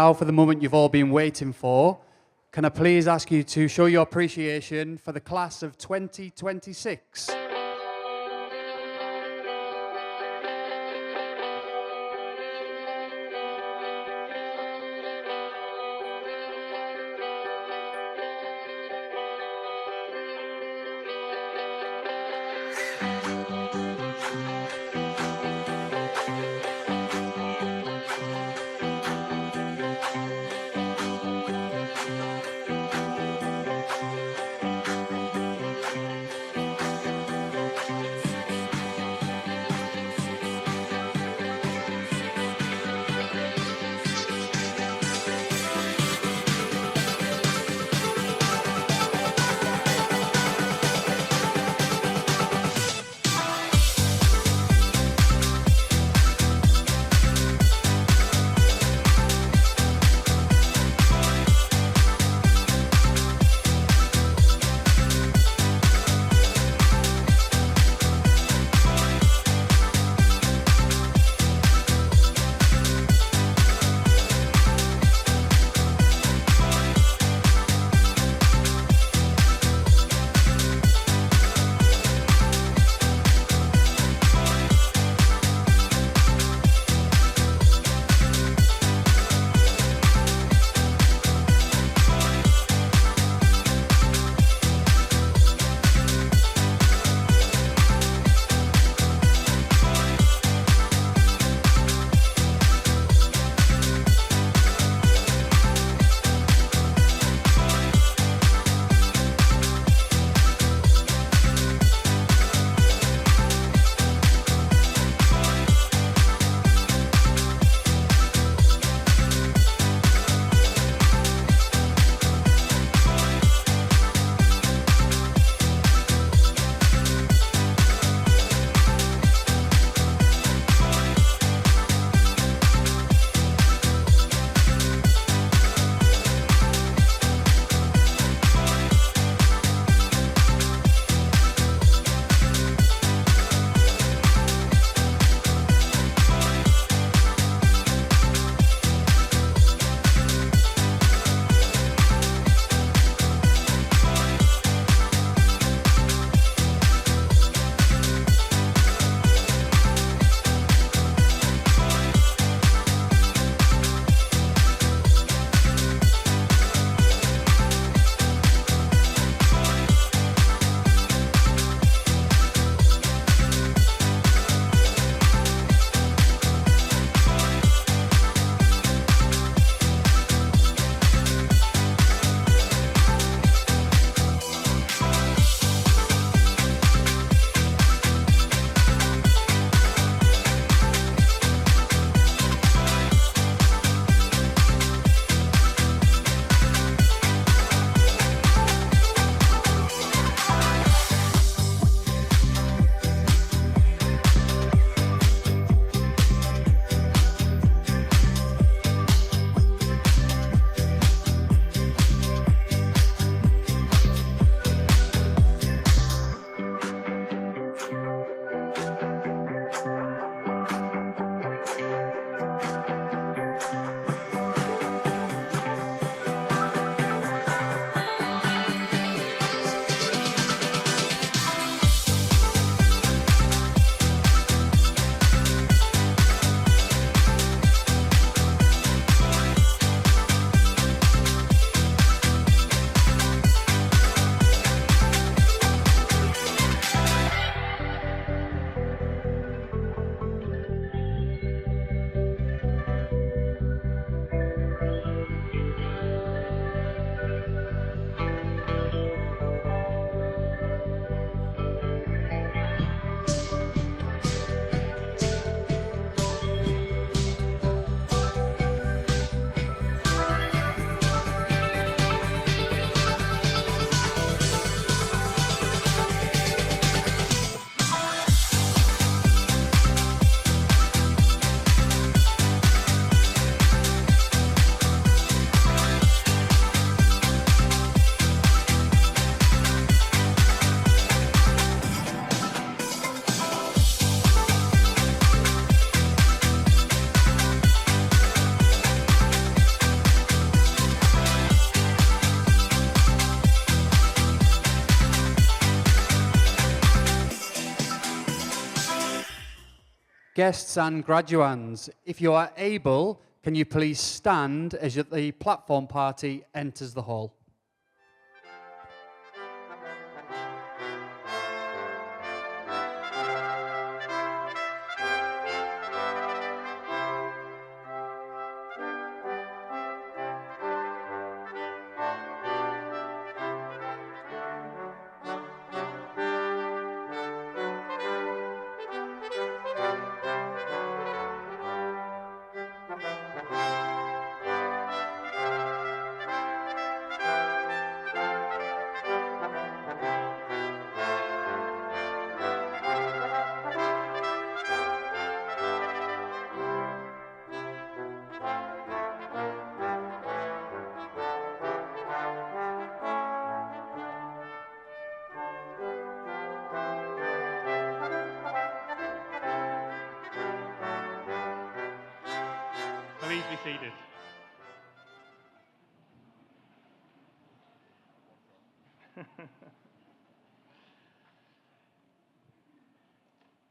now for the moment you've all been waiting for. Can I please ask you to show your appreciation for the class of 2026? Guests and graduands, if you are able, can you please stand as the platform party enters the hall? Please be seated.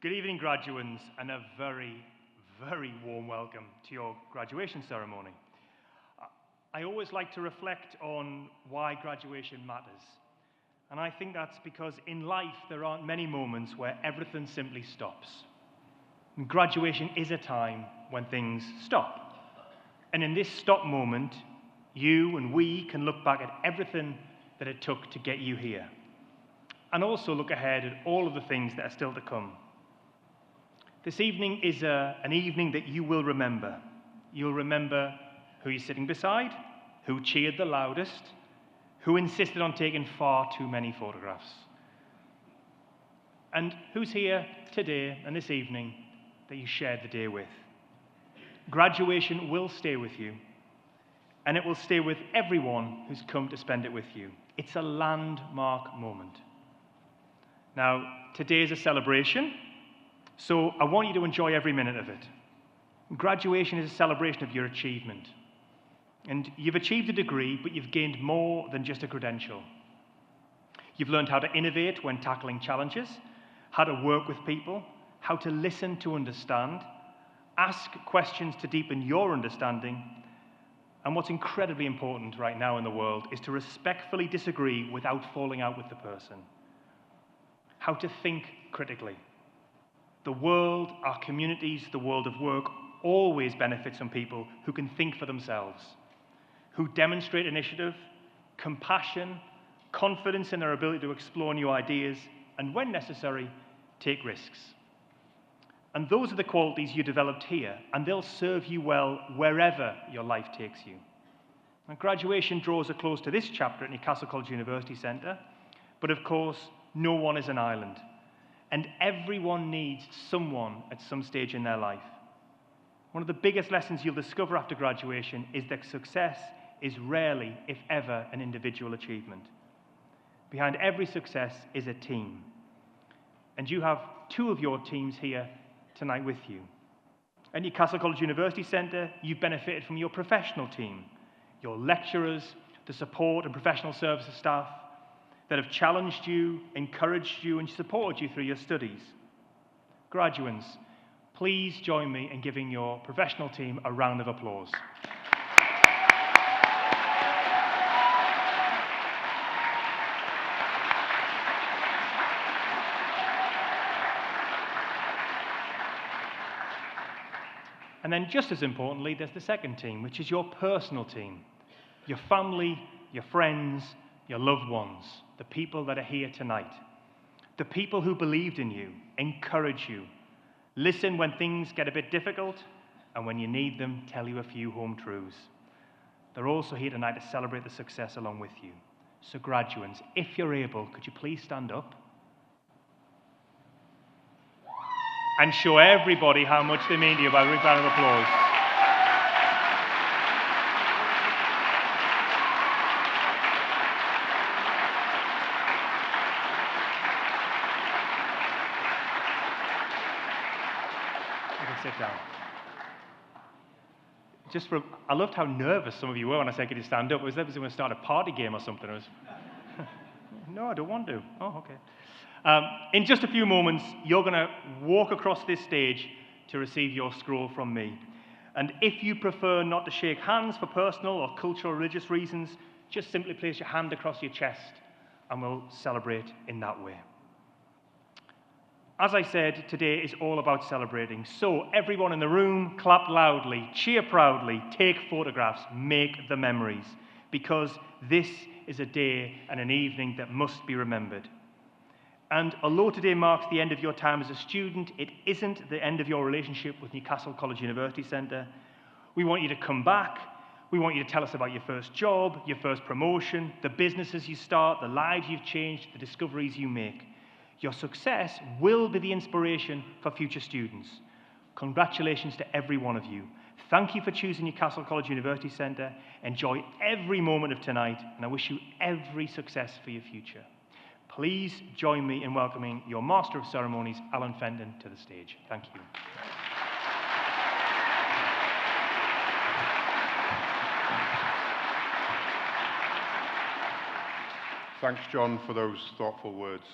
Good evening, graduands, and a very, very warm welcome to your graduation ceremony. I always like to reflect on why graduation matters. And I think that's because in life there aren't many moments where everything simply stops. And graduation is a time when things stop. And in this stop moment, you and we can look back at everything that it took to get you here. And also look ahead at all of the things that are still to come. This evening is an evening that you will remember. You'll remember who you're sitting beside, who cheered the loudest, who insisted on taking far too many photographs. And who's here today and this evening that you shared the day with. Graduation will stay with you, and it will stay with everyone who's come to spend it with you. It's a landmark moment. Now, today is a celebration, so I want you to enjoy every minute of it. Graduation is a celebration of your achievement. And you've achieved a degree, but you've gained more than just a credential. You've learned how to innovate when tackling challenges, how to work with people, how to listen to understand, ask questions to deepen your understanding, and what's incredibly important right now in the world is to respectfully disagree without falling out with the person. How to think critically. The world, our communities, the world of work always benefits from people who can think for themselves, who demonstrate initiative, compassion, confidence in their ability to explore new ideas, and when necessary, take risks. And those are the qualities you developed here, and they'll serve you well wherever your life takes you. And graduation draws a close to this chapter at Newcastle College University Centre, but of course, no one is an island, and everyone needs someone at some stage in their life. One of the biggest lessons you'll discover after graduation is that success is rarely, if ever, an individual achievement. Behind every success is a team, and you have two of your teams here tonight with you. At Newcastle College University Centre, you've benefited from your professional team, your lecturers, the support and professional services staff that have challenged you, encouraged you, and supported you through your studies. Graduands, please join me in giving your professional team a round of applause. And then just as importantly, there's the second team, which is your personal team. Your family, your friends, your loved ones, the people that are here tonight. The people who believed in you, encourage you, listen when things get a bit difficult, and when you need them, tell you a few home truths. They're also here tonight to celebrate the success along with you. So graduates, if you're able, could you please stand up? And show everybody how much they mean to you by a big round of applause. You can sit down. I loved how nervous some of you were when I said, could you stand up? It was like we were going to start a party game or something. No, I don't want to. Oh, okay. In just a few moments, you're going to walk across this stage to receive your scroll from me. And if you prefer not to shake hands for personal or cultural or religious reasons, just simply place your hand across your chest and we'll celebrate in that way. As I said, today is all about celebrating. So everyone in the room, clap loudly, cheer proudly, take photographs, make the memories, because this is a day and an evening that must be remembered. And although today marks the end of your time as a student, it isn't the end of your relationship with Newcastle College University Centre. We want you to come back. We want you to tell us about your first job, your first promotion, the businesses you start, the lives you've changed, the discoveries you make. Your success will be the inspiration for future students. Congratulations to every one of you. Thank you for choosing Newcastle College University Centre. Enjoy every moment of tonight, and I wish you every success for your future. Please join me in welcoming your Master of Ceremonies, Alan Fenton, to the stage. Thank you. Thanks, John, for those thoughtful words.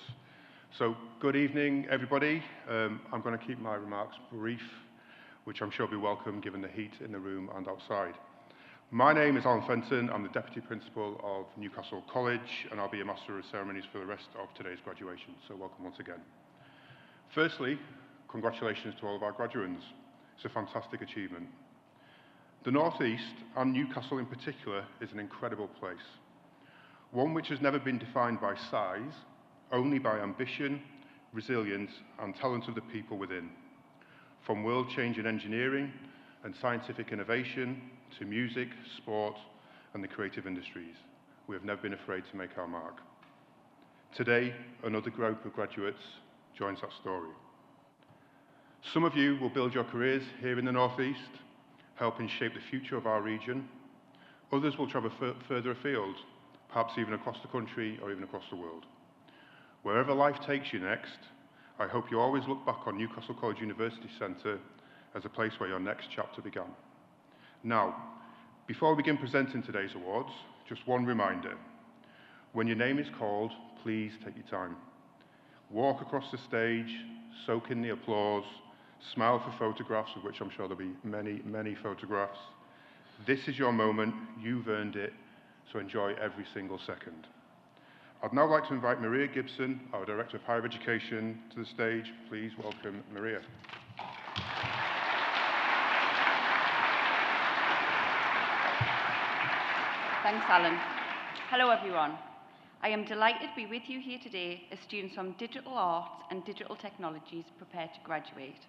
So, good evening, everybody. I'm going to keep my remarks brief, which I'm sure will be welcome given the heat in the room and outside. My name is Alan Fenton. I'm the Deputy Principal of Newcastle College, and I'll be a Master of Ceremonies for the rest of today's graduation, so welcome once again. Firstly, congratulations to all of our graduates. It's a fantastic achievement. The North East, and Newcastle in particular, is an incredible place. One which has never been defined by size, only by ambition, resilience, and talent of the people within. From world-changing engineering and scientific innovation to music, sport, and the creative industries, we have never been afraid to make our mark. Today, another group of graduates joins that story. Some of you will build your careers here in the North East, helping shape the future of our region. Others will travel further afield, perhaps even across the country or even across the world. Wherever life takes you next, I hope you always look back on Newcastle College University Centre as a place where your next chapter began. Now, before we begin presenting today's awards, just one reminder. When your name is called, please take your time. Walk across the stage, soak in the applause, smile for photographs, of which I'm sure there'll be many, many photographs. This is your moment, you've earned it, so enjoy every single second. I'd now like to invite Maria Gibson, our Director of Higher Education, to the stage. Please welcome Maria. Thanks, Alan. Hello, everyone. I am delighted to be with you here today as students from Digital Arts and Digital Technologies prepare to graduate.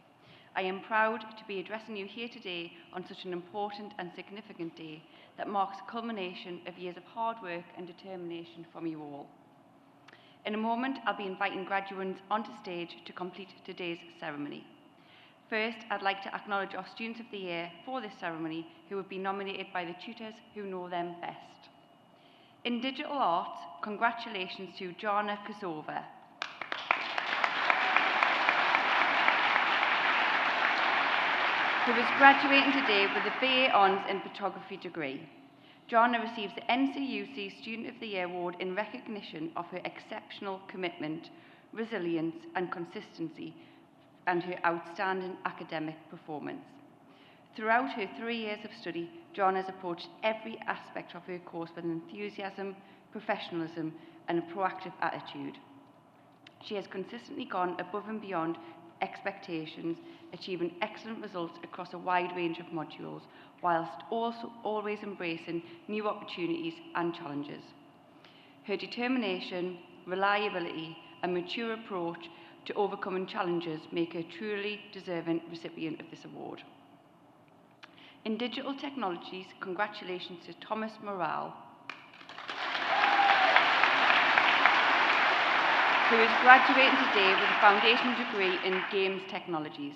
I am proud to be addressing you here today on such an important and significant day that marks the culmination of years of hard work and determination from you all. In a moment, I'll be inviting graduates onto stage to complete today's ceremony. First, I'd like to acknowledge our Students of the Year for this ceremony who have been nominated by the tutors who know them best. In Digital Arts, congratulations to Jana Kazova, who is graduating today with a BA Honours in Photography degree. Jana receives the NCUC Student of the Year Award in recognition of her exceptional commitment, resilience and consistency, and her outstanding academic performance. Throughout her 3 years of study, Jana has approached every aspect of her course with enthusiasm, professionalism, and a proactive attitude. She has consistently gone above and beyond expectations, achieving excellent results across a wide range of modules, whilst also always embracing new opportunities and challenges. Her determination, reliability, and mature approach to overcoming challenges make her a truly deserving recipient of this award. In Digital Technologies, congratulations to Thomas Morale, who is graduating today with a foundation degree in Games Technologies.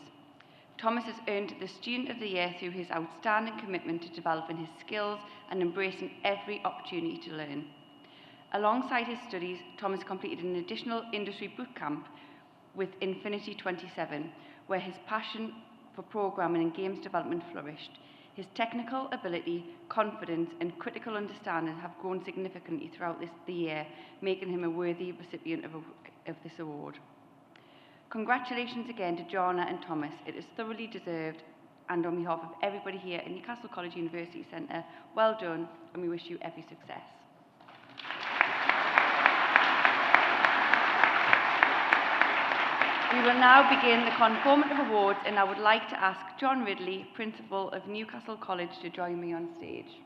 Thomas has earned the Student of the Year through his outstanding commitment to developing his skills and embracing every opportunity to learn. Alongside his studies, Thomas completed an additional industry bootcamp with Infinity 27, where his passion for programming and games development flourished. His technical ability, confidence, and critical understanding have grown significantly throughout the year, making him a worthy recipient of this award. Congratulations again to Joanna and Thomas. It is thoroughly deserved, and on behalf of everybody here at Newcastle College University Centre, well done, and we wish you every success. We will now begin the conformative awards, and I would like to ask John Ridley, Principal of Newcastle College, to join me on stage.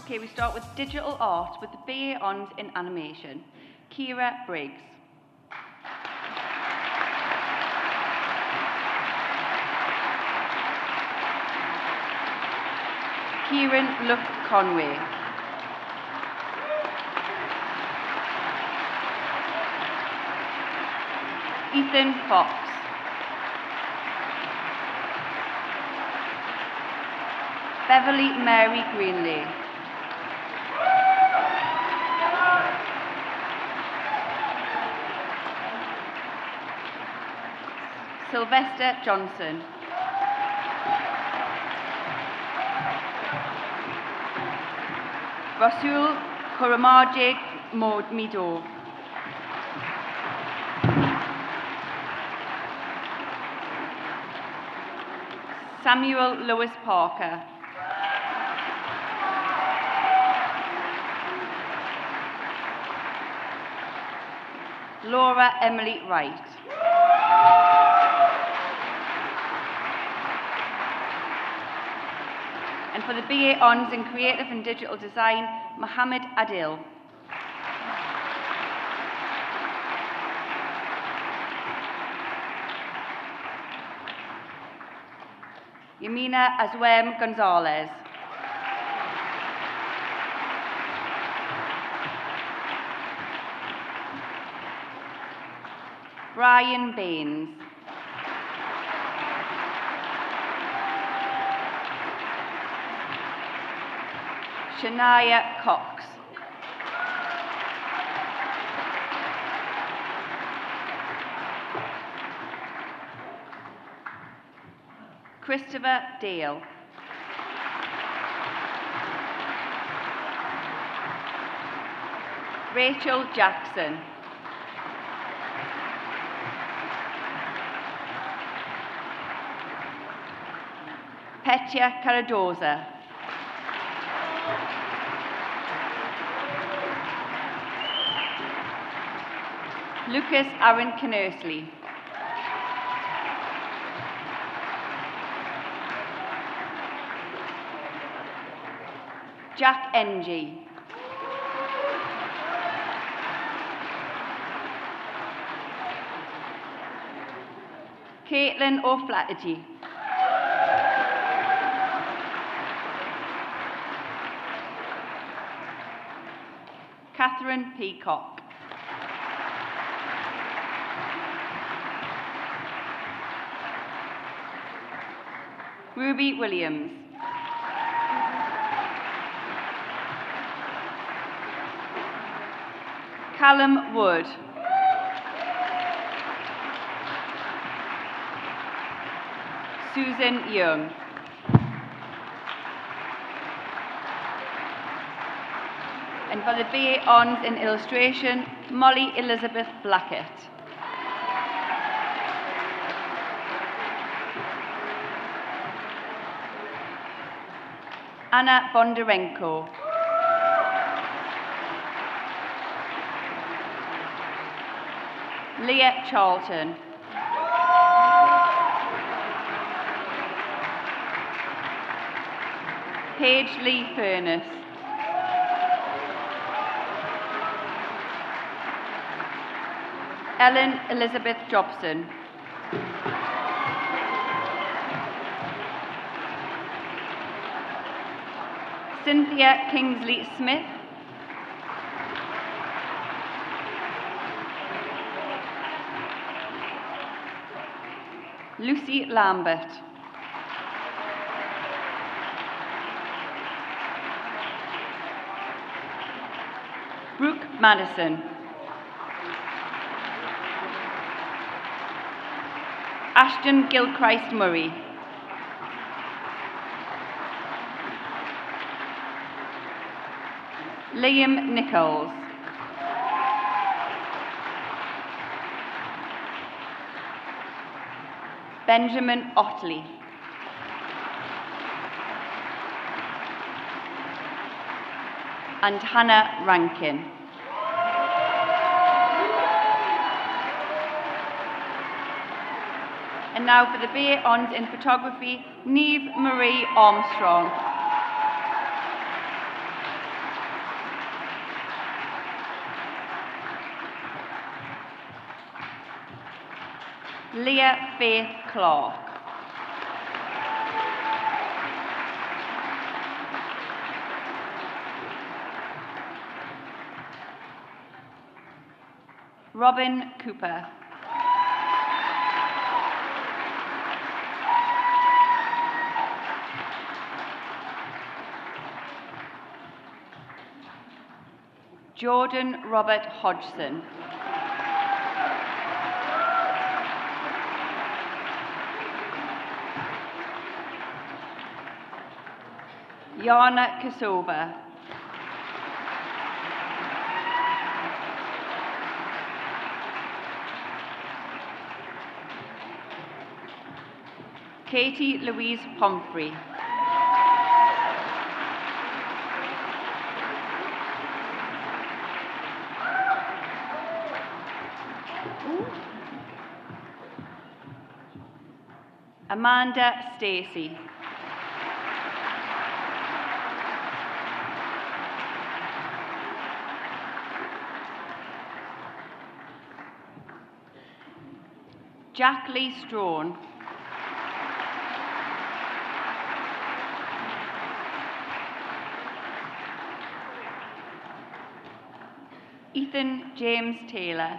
Okay, we start with digital art with the BA Honours in animation. Kira Briggs. Kieran Luke Conway. Ethan Fox. Beverly Mary Greenley. Sylvester Johnson. Rasul Koramajik Mido. Samuel Lewis Parker. Laura Emily Wright. And for the BA Honours in Creative and Digital Design, Mohammed Adil. Yamina Azwem Gonzalez. Brian Baines. Shania Cox. Christopher Dale. Rachel Jackson. Petya Cardoza. Lucas Aaron Kinnersley. Jack Ng. Caitlin O'Flaherty. Catherine Peacock. Ruby Williams. Callum Wood. Susan Young. And for the BA Honours in Illustration, Molly Elizabeth Blackett. Anna Bondarenko. Leah Charlton. Paige Lee Furness. Ellen Elizabeth Jobson. Cynthia Kingsley-Smith. Lucy Lambert. Brooke Madison. Ashton Gilchrist Murray. Liam Nichols. Benjamin Otley. And Hannah Rankin. And now for the BA Honours in Photography, Neve Marie Armstrong. Leah Faith Clark. Robin Cooper. Jordan Robert Hodgson. Yana Kosova. Katie Louise Pomfrey. Amanda Stacey. Jack Lee Strawn. Ethan James Taylor.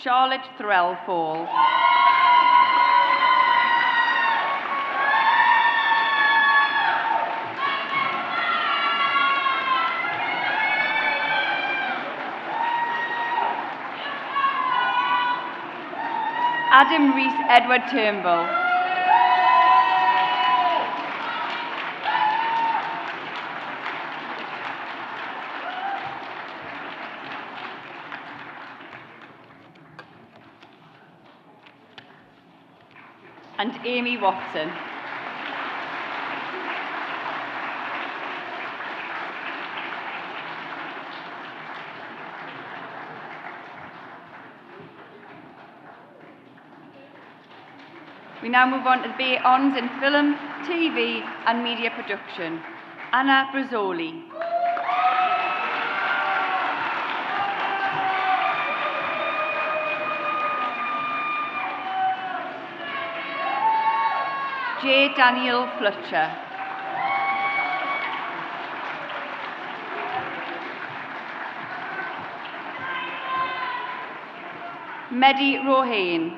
Charlotte Threlfall. Adam Rees Edward Turnbull. And Amy Watson. We now move on to the BA Honours in Film, TV and Media Production. Anna Brazzoli. J. Daniel Fletcher. Mehdi Rohain.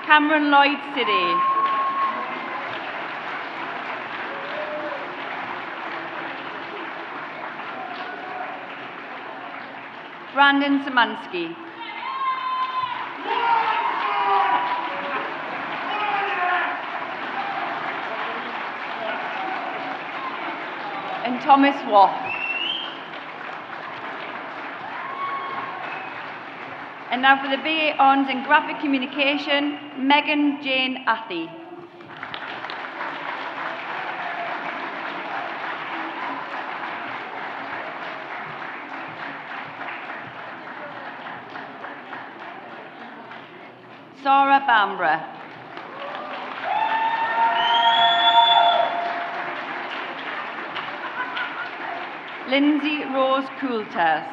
Cameron Lloyd City. Brandon Szymanski. And Thomas Watt. And now for the BA Honours in Graphic Communication, Megan Jane Athy. Sarah Bambra. Lindsay Rose Coulters.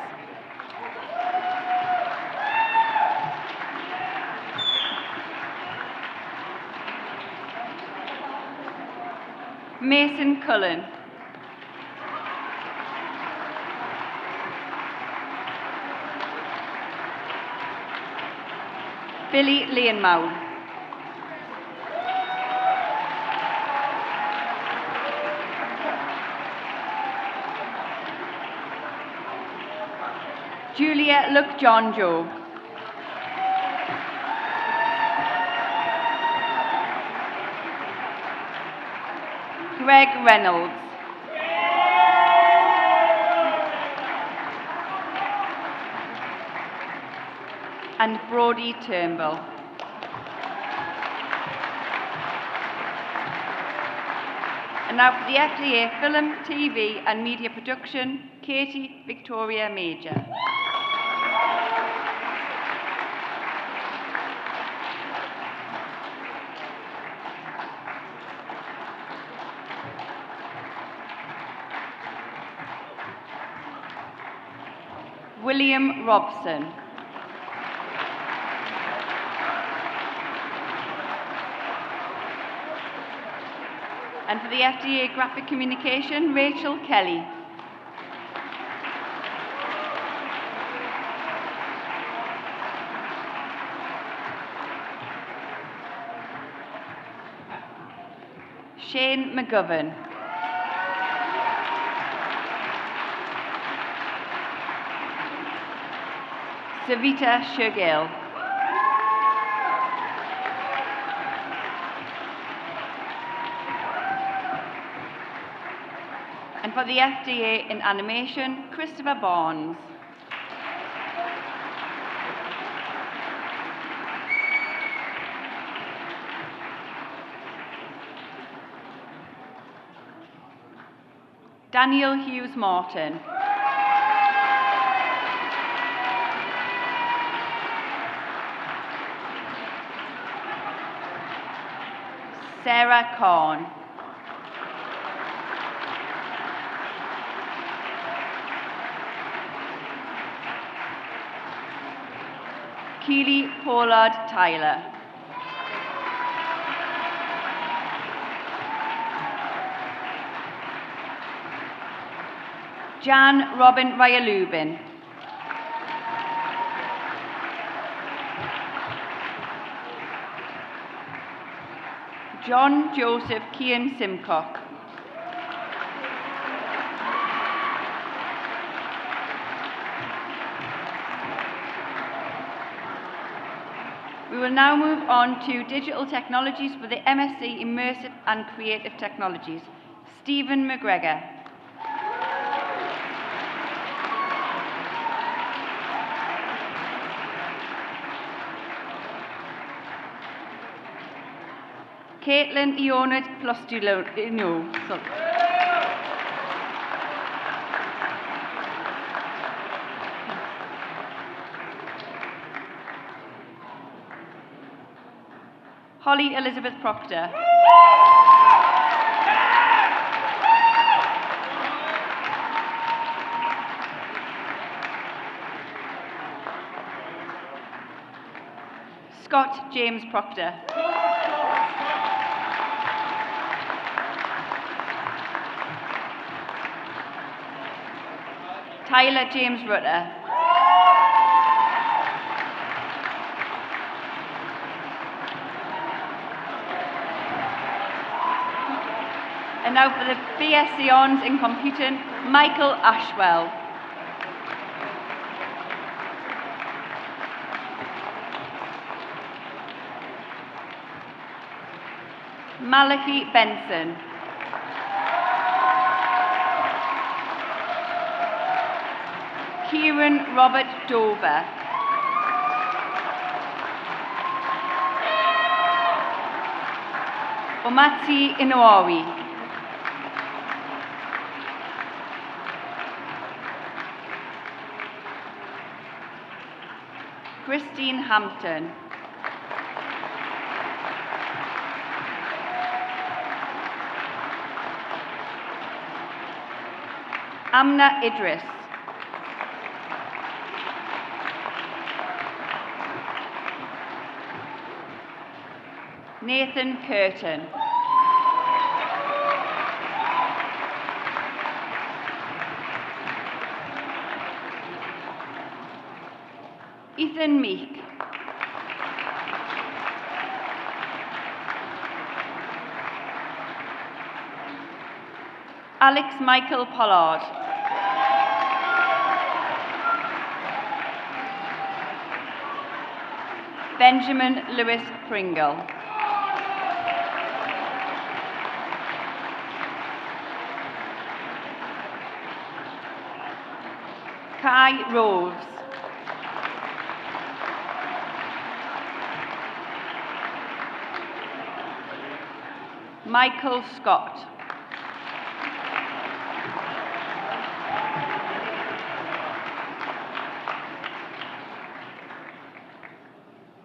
Mason Cullen. Billy Leonmouth. Julia Luke-John-Joe. Greg Reynolds. And Brodie Turnbull. And now for the FDA Film, TV and Media Production, Katie Victoria Major. William Robson. And for the FDA Graphic Communication, Rachel Kelly. Shane McGovern. Savita Shurgill. And for the FDA in Animation, Christopher Barnes. Daniel Hughes Martin. Sarah Kahn. Keely Pollard Tyler. Jan Robin Ryalubin. John Joseph Kean Simcock. We will now move on to Digital Technologies for the MSc Immersive and Creative Technologies. Stephen McGregor. Caitlin Ionad Plostulino. Holly Elizabeth Proctor. Scott James Proctor. Tyler James Rutter. And now for the BSc Hons in Computing, Michael Ashwell. Malachi Benson. Kieran Robert Dover. Omati Inoari. Christine Hampton. Amna Idris. Nathan Curtin. Ethan Meek. Alex Michael Pollard. Benjamin Lewis Pringle. Kai Rose. Michael Scott.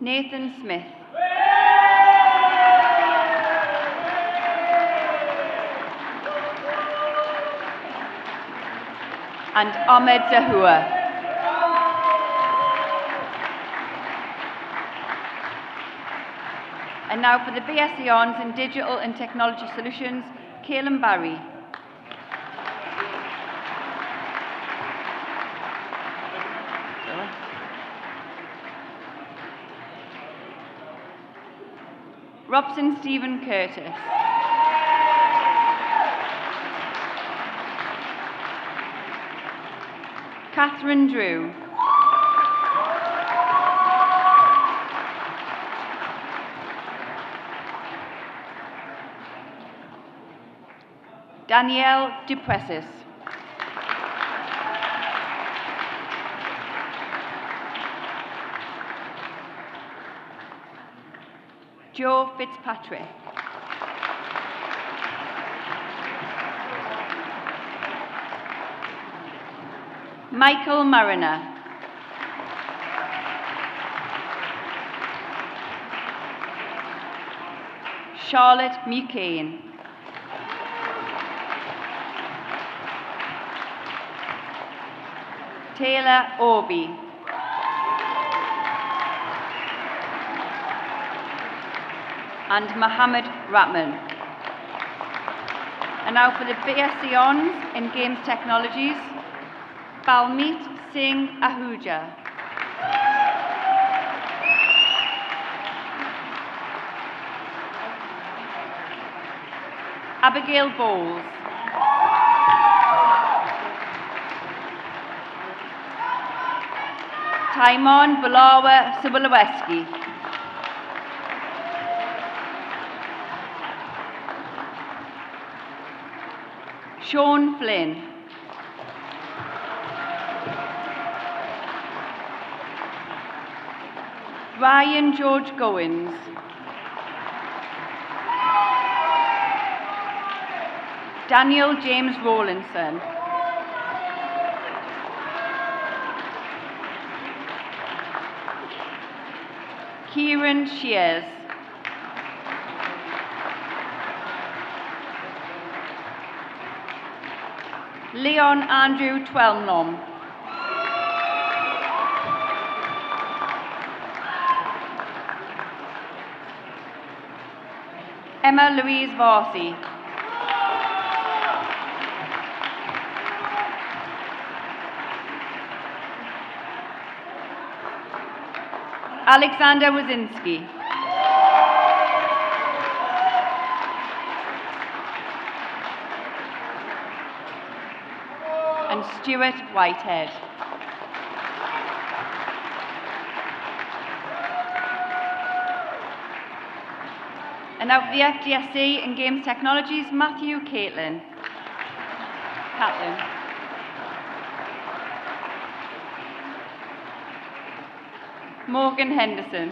Nathan Smith. And Ahmed Zahua. And now for the BSc Honours in Digital and Technology Solutions, Caelan Barry. Robson Stephen Curtis. Catherine Drew. Danielle Duplessis. Joe Fitzpatrick. Michael Mariner. Charlotte Mucane. Taylor Orby. And Mohammed Ratman. And now for the BSc Honours in Games Technologies, Balmeet Singh Ahuja. Abigail Bowles. Taimon Bulawa Sobolewski. Sean Flynn. Ryan George Goins. Daniel James Rawlinson. Kieran Shears. Leon Andrew Twelmnom. Emma Louise Varsi. Alexander Wazinski. And Stuart Whitehead. And now for the FDSC in Games Technologies, Matthew Catlin. Morgan Henderson.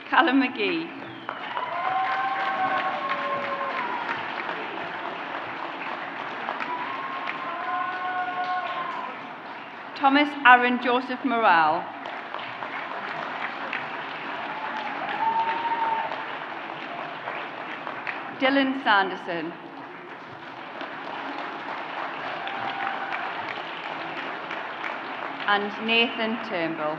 Callum McGee. Thomas Aaron Joseph Morale. Dylan Sanderson. And Nathan Turnbull.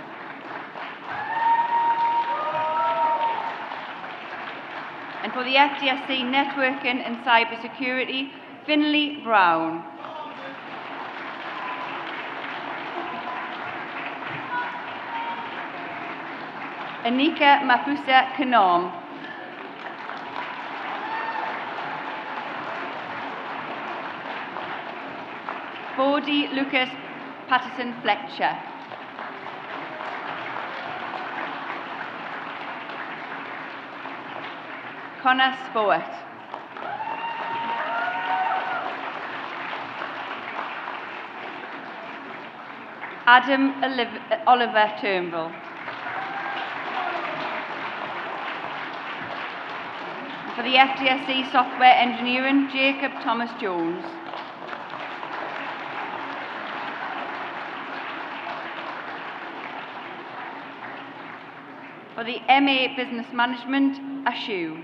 And for the FDSC Networking and Cybersecurity, Finlay Brown. Anika Mapusa Kanom. Bodie Lucas Patterson Fletcher. Connor Sport. Adam Oliver Turnbull. For the FDSC Software Engineering, Jacob Thomas Jones. For the MA Business Management, Ashu.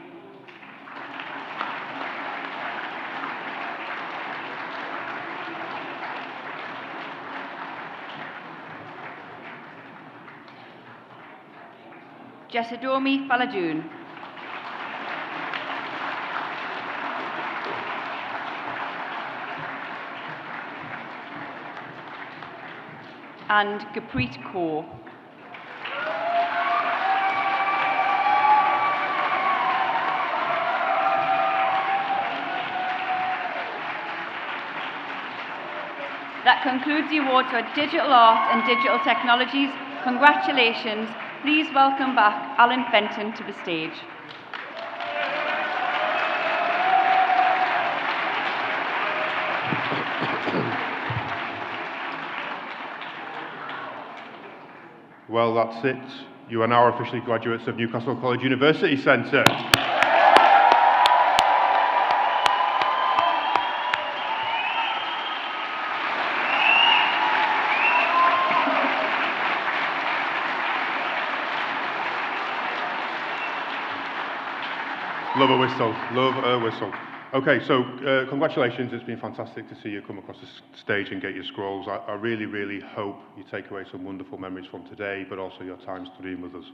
Jessadomi Falajoon. And Gurpreet Kaur. That concludes the awards for Digital Arts and Digital Technologies. Congratulations. Please welcome back Alan Fenton to the stage. Well, that's it. You are now officially graduates of Newcastle College University Centre. Love a whistle, love a whistle. Okay, so congratulations, it's been fantastic to see you come across the stage and get your scrolls. I really, really hope you take away some wonderful memories from today, but also your time studying with us.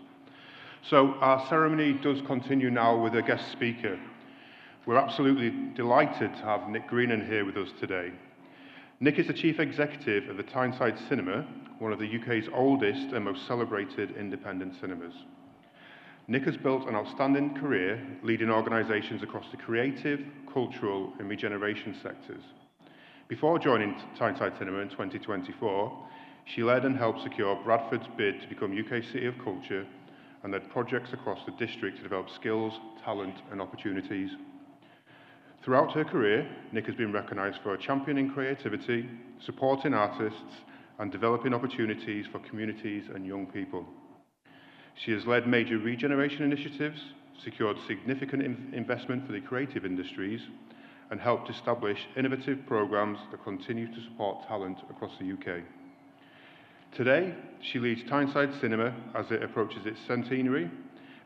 So our ceremony does continue now with a guest speaker. We're absolutely delighted to have Nick Greenan here with us today. Nick is the Chief Executive of the Tyneside Cinema, one of the UK's oldest and most celebrated independent cinemas. Nick has built an outstanding career leading organisations across the creative, cultural and regeneration sectors. Before joining Tyneside Cinema in 2024, she led and helped secure Bradford's bid to become UK City of Culture and led projects across the district to develop skills, talent and opportunities. Throughout her career, Nick has been recognised for championing creativity, supporting artists and developing opportunities for communities and young people. She has led major regeneration initiatives, secured significant investment for the creative industries, and helped establish innovative programmes that continue to support talent across the UK. Today, she leads Tyneside Cinema as it approaches its centenary,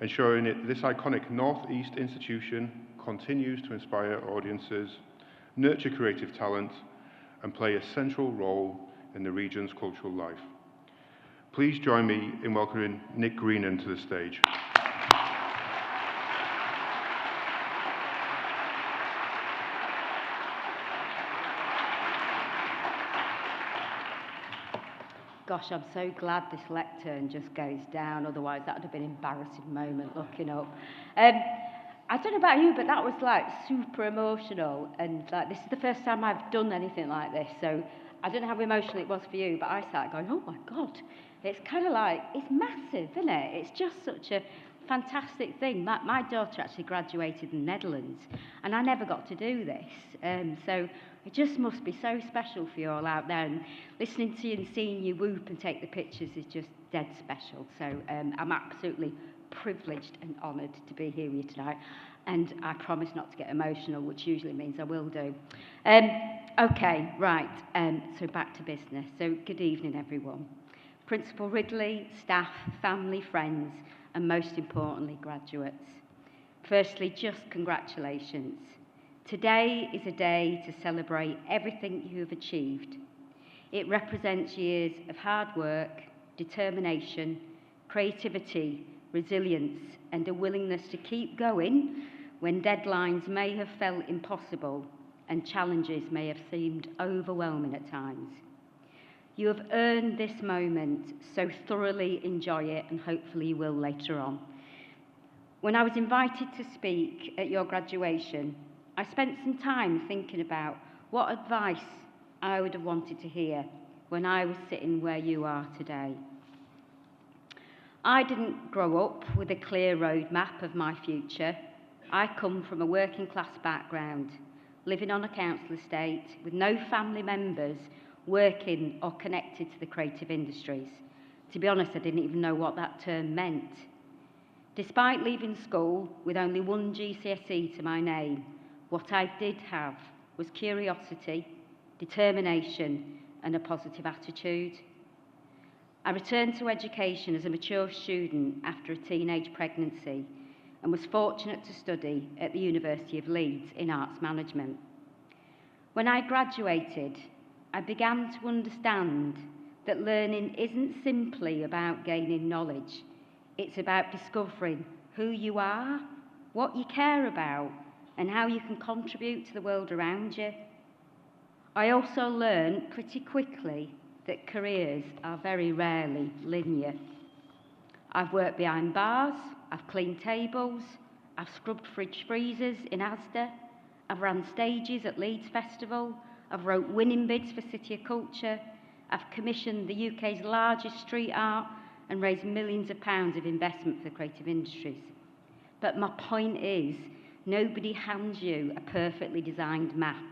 ensuring that this iconic North East institution continues to inspire audiences, nurture creative talent, and play a central role in the region's cultural life. Please join me in welcoming Nick Greenan to the stage. Gosh, I'm so glad this lectern just goes down, otherwise that would have been an embarrassing moment looking up. I don't know about you, but that was like super emotional, and like this is the first time I've done anything like this, so I don't know how emotional it was for you, but I sat going, oh my God, it's kind of like, it's massive, isn't it? It's just such a fantastic thing. My daughter actually graduated in the Netherlands, and I never got to do this. So it just must be so special for you all out there, and listening to you and seeing you whoop and take the pictures is just dead special. So I'm absolutely privileged and honoured to be here with you tonight, and I promise not to get emotional, which usually means I will do. Okay, right, so back to business. So good evening, everyone. Principal Ridley, staff, family, friends, and most importantly, graduates. Firstly, just congratulations. Today is a day to celebrate everything you have achieved. It represents years of hard work, determination, creativity, resilience, and a willingness to keep going when deadlines may have felt impossible and challenges may have seemed overwhelming at times. You have earned this moment, so thoroughly enjoy it, and hopefully you will later on. When I was invited to speak at your graduation, I spent some time thinking about what advice I would have wanted to hear when I was sitting where you are today. I didn't grow up with a clear roadmap of my future. I come from a working class background, living on a council estate with no family members working or connected to the creative industries. To be honest, I didn't even know what that term meant. Despite leaving school with only one GCSE to my name, what I did have was curiosity, determination, and a positive attitude. I returned to education as a mature student after a teenage pregnancy and was fortunate to study at the University of Leeds in arts management. When I graduated, I began to understand that learning isn't simply about gaining knowledge. It's about discovering who you are, what you care about, and how you can contribute to the world around you. I also learned pretty quickly that careers are very rarely linear. I've worked behind bars, I've cleaned tables, I've scrubbed fridge freezers in Asda, I've ran stages at Leeds Festival, I've wrote winning bids for City of Culture, I've commissioned the UK's largest street art and raised millions of pounds of investment for the creative industries. But my point is, nobody hands you a perfectly designed map.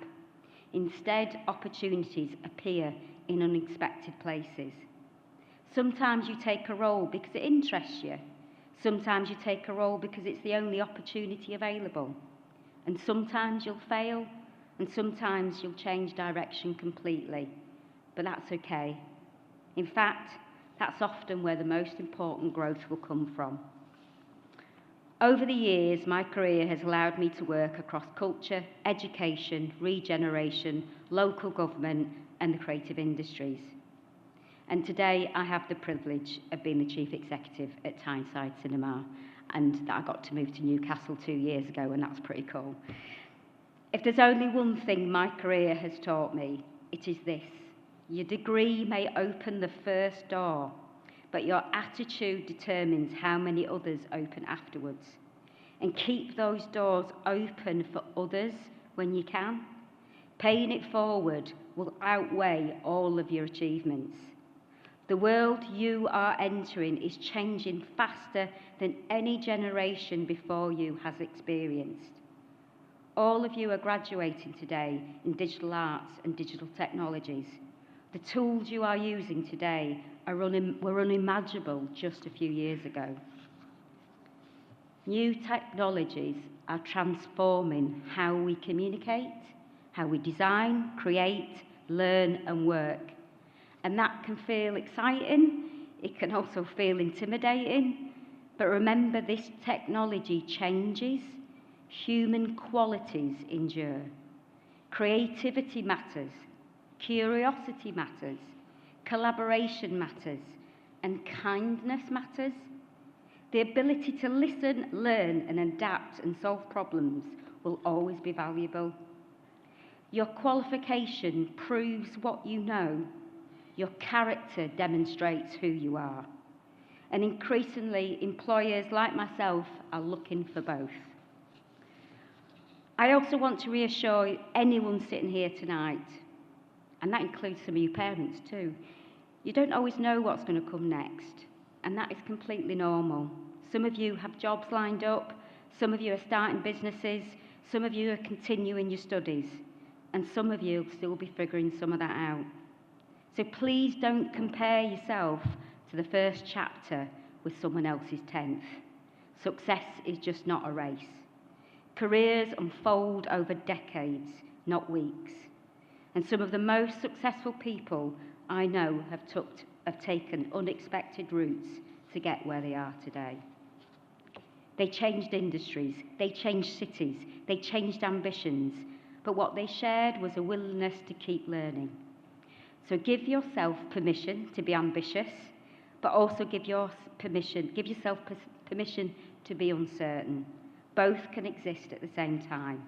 Instead, opportunities appear in unexpected places. Sometimes you take a role because it interests you. Sometimes you take a role because it's the only opportunity available. And sometimes you'll fail, and sometimes you'll change direction completely. But that's okay. In fact, that's often where the most important growth will come from. Over the years, my career has allowed me to work across culture, education, regeneration, local government, and the creative industries. And today, I have the privilege of being the Chief Executive at Tyneside Cinema, and that I got to move to Newcastle 2 years ago, and that's pretty cool. If there's only one thing my career has taught me, it is this. Your degree may open the first door, but your attitude determines how many others open afterwards. And keep those doors open for others when you can. Paying it forward will outweigh all of your achievements. The world you are entering is changing faster than any generation before you has experienced. All of you are graduating today in digital arts and digital technologies. The tools you are using today were unimaginable just a few years ago. New technologies are transforming how we communicate, how we design, create, learn and work. And that can feel exciting, it can also feel intimidating, but remember this technology changes, human qualities endure. Creativity matters, curiosity matters, collaboration matters, and kindness matters. The ability to listen, learn, and adapt and solve problems will always be valuable. Your qualification proves what you know. Your character demonstrates who you are. And increasingly, employers like myself are looking for both. I also want to reassure anyone sitting here tonight, and that includes some of you parents too, you don't always know what's going to come next, and that is completely normal. Some of you have jobs lined up, some of you are starting businesses, some of you are continuing your studies, and some of you will still be figuring some of that out. So please don't compare yourself to the first chapter with someone else's 10th. Success is just not a race. Careers unfold over decades, not weeks. And some of the most successful people I know have taken unexpected routes to get where they are today. They changed industries, they changed cities, they changed ambitions, but what they shared was a willingness to keep learning. So give yourself permission to be ambitious, but also give yourself permission to be uncertain. Both can exist at the same time.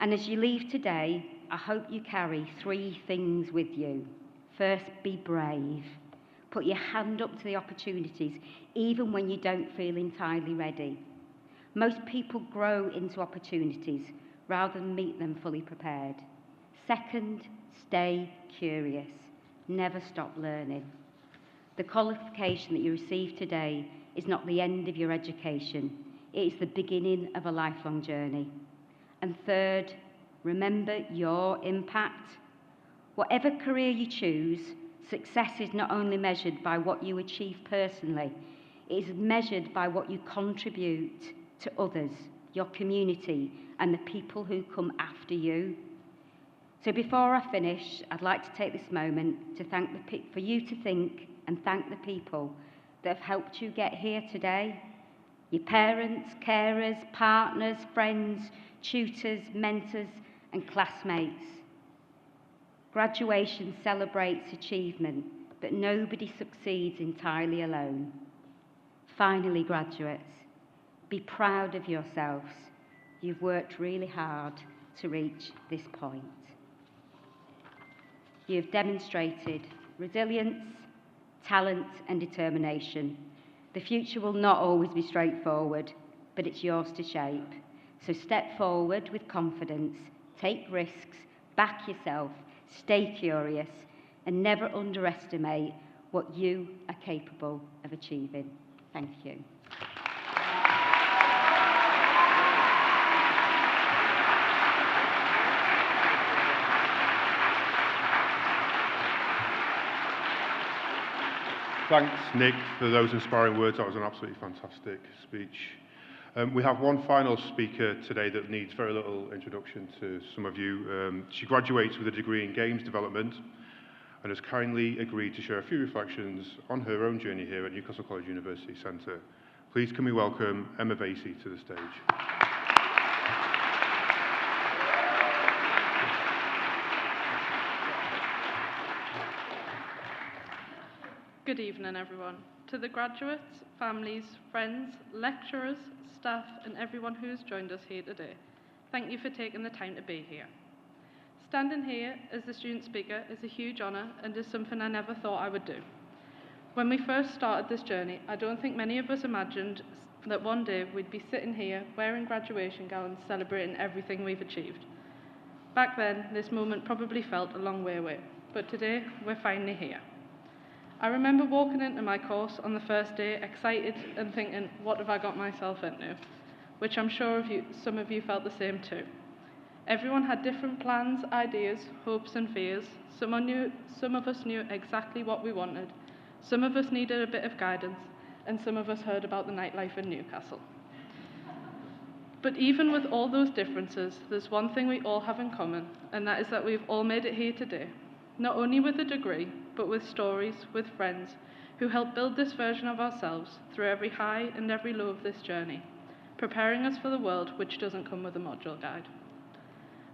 And as you leave today, I hope you carry 3 things with you. First, be brave. Put your hand up to the opportunities, even when you don't feel entirely ready. Most people grow into opportunities rather than meet them fully prepared. Second, stay curious. Never stop learning. The qualification that you receive today is not the end of your education. It is the beginning of a lifelong journey. And third, remember your impact. Whatever career you choose, success is not only measured by what you achieve personally, it is measured by what you contribute to others, your community, and the people who come after you. So before I finish, I'd like to take this moment to for you to think and thank the people that have helped you get here today. Your parents, carers, partners, friends, tutors, mentors, and classmates. Graduation celebrates achievement, but nobody succeeds entirely alone. Finally, graduates, be proud of yourselves. You've worked really hard to reach this point. You've demonstrated resilience, talent, and determination. The future will not always be straightforward, but it's yours to shape. So step forward with confidence, take risks, back yourself, stay curious, and never underestimate what you are capable of achieving. Thank you. Thanks, Nick, for those inspiring words. That was an absolutely fantastic speech. We have one final speaker today that needs very little introduction to some of you. She graduates with a degree in games development and has kindly agreed to share a few reflections on her own journey here at Newcastle College University Centre. Please can we welcome Emma Vasey to the stage. Good evening, everyone. To the graduates, families, friends, lecturers, staff, and everyone who has joined us here today, thank you for taking the time to be here. Standing here as the student speaker is a huge honour and is something I never thought I would do. When we first started this journey, I don't think many of us imagined that one day we'd be sitting here wearing graduation gowns celebrating everything we've achieved. Back then, this moment probably felt a long way away, but today we're finally here. I remember walking into my course on the first day, excited and thinking, what have I got myself into? Which I'm sure some of you felt the same too. Everyone had different plans, ideas, hopes and fears. Some of us knew exactly what we wanted. Some of us needed a bit of guidance, and some of us heard about the nightlife in Newcastle. But even with all those differences, there's one thing we all have in common, and that is that we've all made it here today. Not only with a degree, but with stories, with friends, who help build this version of ourselves through every high and every low of this journey, preparing us for the world which doesn't come with a module guide.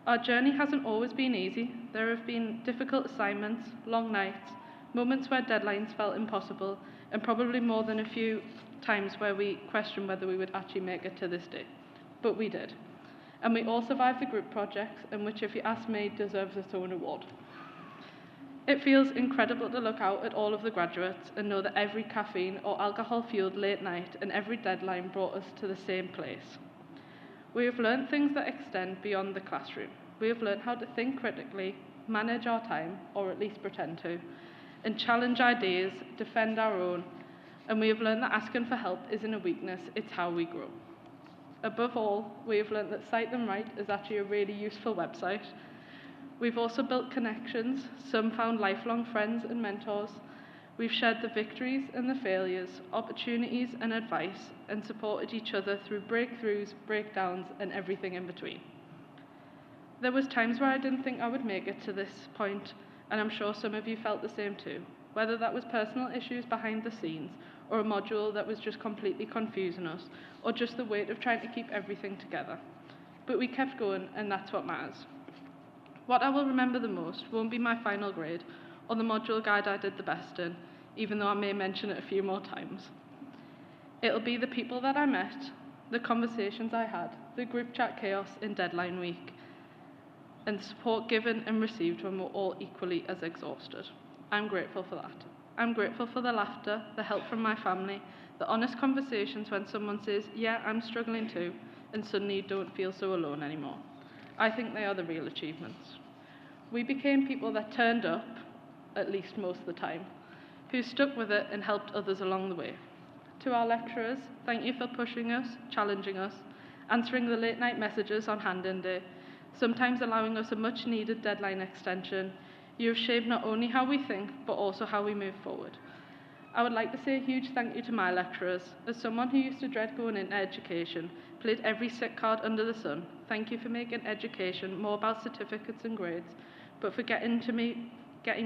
Our journey hasn't always been easy. There have been difficult assignments, long nights, moments where deadlines felt impossible, and probably more than a few times where we questioned whether we would actually make it to this day. But we did. And we all survived the group projects, in which, if you ask me, deserves its own award. It feels incredible to look out at all of the graduates and know that every caffeine or alcohol-fueled late night and every deadline brought us to the same place. We have learned things that extend beyond the classroom. We have learned how to think critically, manage our time, or at least pretend to, and challenge ideas, defend our own, and we have learned that asking for help isn't a weakness, it's how we grow. Above all, we have learned that Cite Them Right is actually a really useful website. We've also built connections, some found lifelong friends and mentors. We've shared the victories and the failures, opportunities and advice, and supported each other through breakthroughs, breakdowns, and everything in between. There was times where I didn't think I would make it to this point, and I'm sure some of you felt the same too, whether that was personal issues behind the scenes, or a module that was just completely confusing us, or just the weight of trying to keep everything together. But we kept going, and that's what matters. What I will remember the most won't be my final grade, or the module guide I did the best in, even though I may mention it a few more times. It'll be the people that I met, the conversations I had, the group chat chaos in deadline week, and the support given and received when we're all equally as exhausted. I'm grateful for that. I'm grateful for the laughter, the help from my family, the honest conversations when someone says, yeah, I'm struggling too, and suddenly you don't feel so alone anymore. I think they are the real achievements. We became people that turned up, at least most of the time, who stuck with it and helped others along the way. To our lecturers, thank you for pushing us, challenging us, answering the late night messages on hand-in day, sometimes allowing us a much needed deadline extension. You have shaped not only how we think, but also how we move forward. I would like to say a huge thank you to my lecturers. As someone who used to dread going into education, played every sick card under the sun, thank you for making education more about certificates and grades, but for getting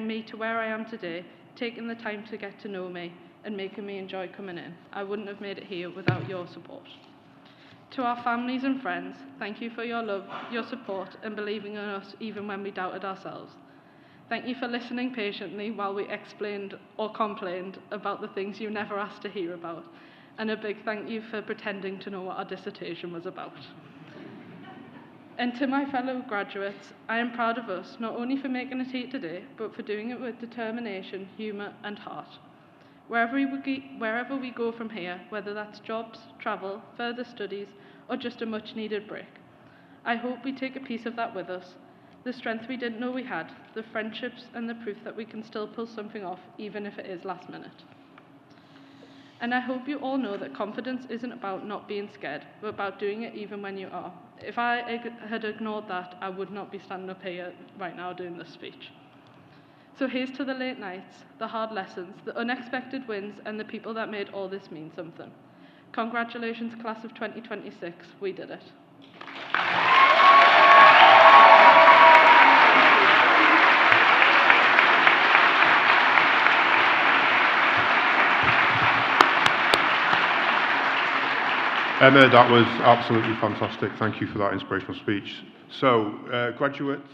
me to where I am today, taking the time to get to know me, and making me enjoy coming in. I wouldn't have made it here without your support. To our families and friends, thank you for your love, your support, and believing in us even when we doubted ourselves. Thank you for listening patiently while we explained or complained about the things you never asked to hear about. And a big thank you for pretending to know what our dissertation was about. And to my fellow graduates, I am proud of us, not only for making it here today, but for doing it with determination, humour, and heart. Wherever we go from here, whether that's jobs, travel, further studies, or just a much-needed break, I hope we take a piece of that with us, the strength we didn't know we had, the friendships and the proof that we can still pull something off, even if it is last minute. And I hope you all know that confidence isn't about not being scared, but about doing it even when you are. If I had ignored that, I would not be standing up here right now doing this speech. So here's to the late nights, the hard lessons, the unexpected wins, and the people that made all this mean something. Congratulations, class of 2026, we did it. Emma, that was absolutely fantastic. Thank you for that inspirational speech. So, graduates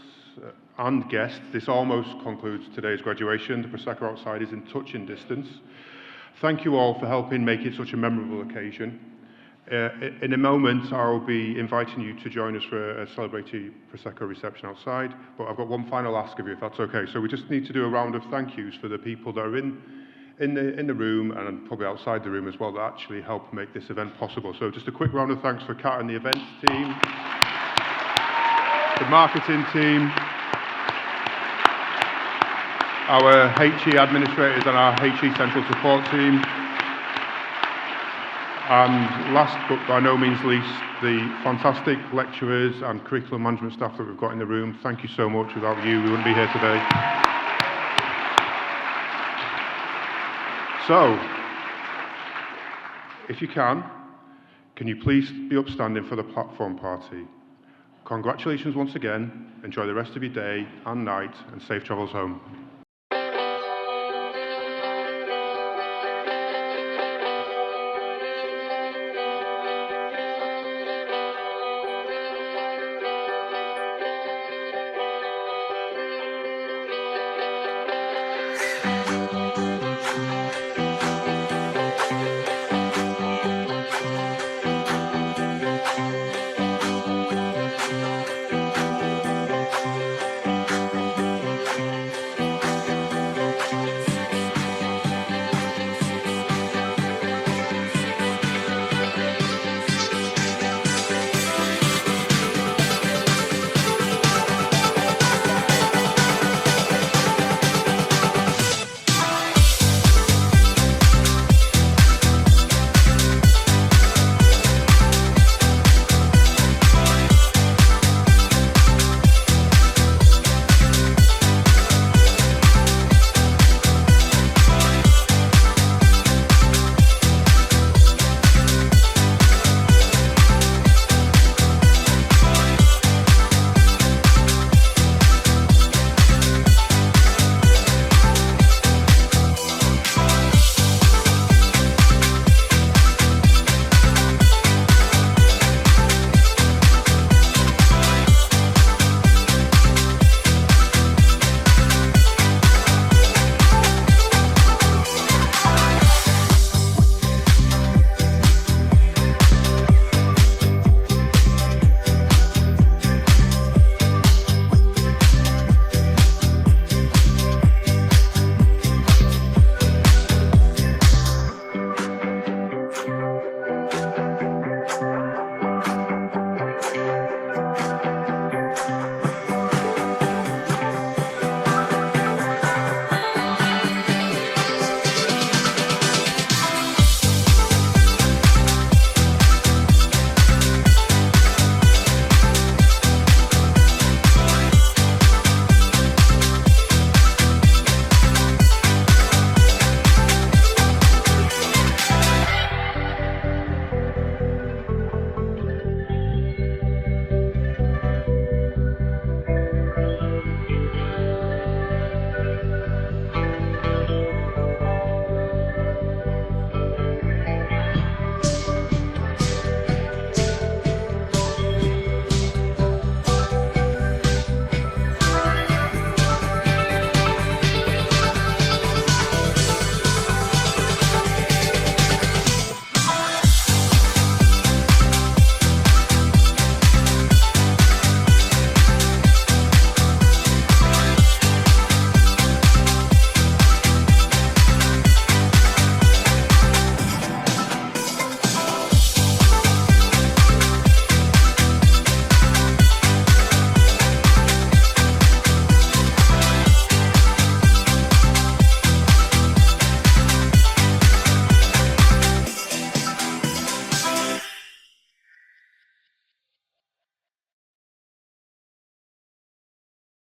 and guests, this almost concludes today's graduation. The Prosecco outside is in touching distance. Thank you all for helping make it such a memorable occasion. In a moment, I'll be inviting you to join us for a celebratory Prosecco reception outside, but I've got one final ask of you, if that's okay. So we just need to do a round of thank yous for the people that are in the room and probably outside the room as well that actually help make this event possible. So just a quick round of thanks for Kat and the events team, the marketing team, our HE administrators and our HE central support team, and last but by no means least, the fantastic lecturers and curriculum management staff that we've got in the room. Thank you so much. Without you, we wouldn't be here today. So, if you can you please be upstanding for the platform party? Congratulations once again, enjoy the rest of your day and night, and safe travels home.